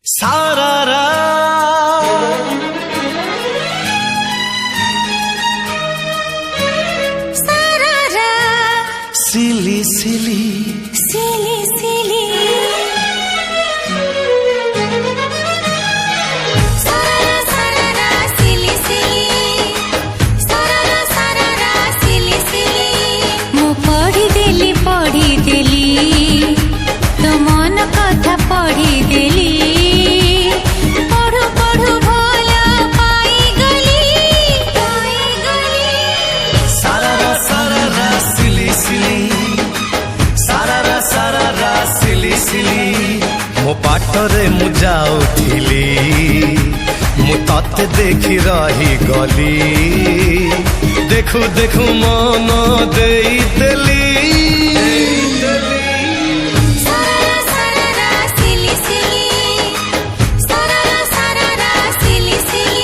सारारा सारारा सिली सिली सिली सिली सारारा सारारा सिली सिली सारारा सारारा सिली सिली मु पढ़ी देली तो मन कथा पढ़ी देली मो पाटरे मु जाउथिली मु तते देखि रही गली देखु देखु मन देई देली सारारा सारारा सिली सिली सारारा सारारा सिली सिली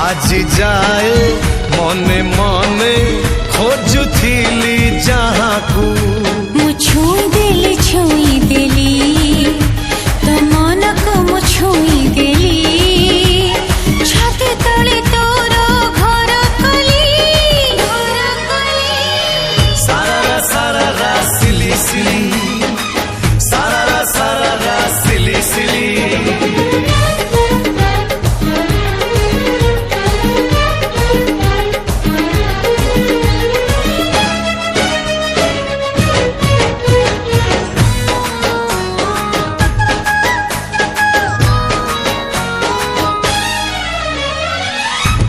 आज जाए मने मने खोजुथिली जहाँ को मु छुई देली तो मन को मु छुई देली छाती तले तोर घर कली सारारा सारारा सिली सिली सारारा सारारा सिली सिली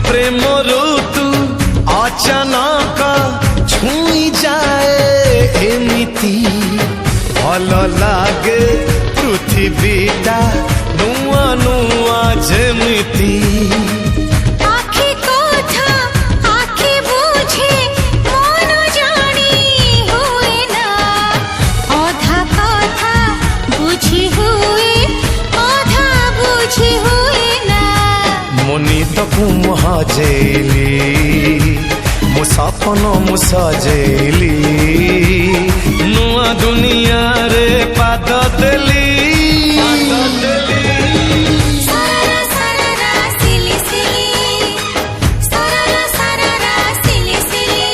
प्रेम ऋतु अचानक छुई जाए एमिति भल लागे पृथ्वीटा नुआ नुआ जेमिति आखि कथा आखि बुझे मन जानी हुए ना आधा कथा बुझी हुए आधा बुझी हुए ना मुनि तकु मुहाजेली मु सपन मु सजेली नुआ दुनिया रे पाद देली सारारा सारारा सिली सिली सारारा सारारा सिली सिली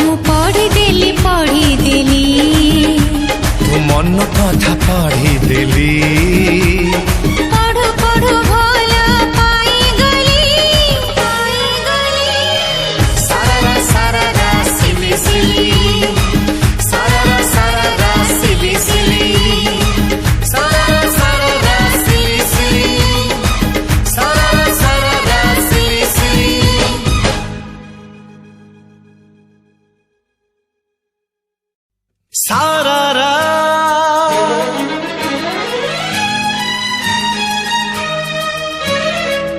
मु पढ़ी देली तू मन कथा पढ़ी देली पढ़ु पढ़ु भल पाई गली सारारा सारारा सिली सिली सारारा सारारा सिली सिली सारारा सारारा सिली सिली सारारा सारारा सिली सिली सारारा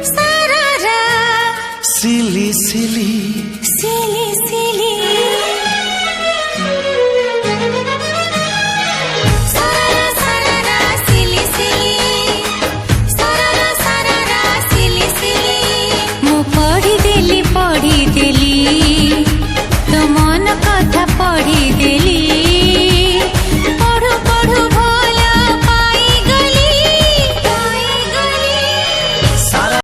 सारारा सिली सिली सिली सिली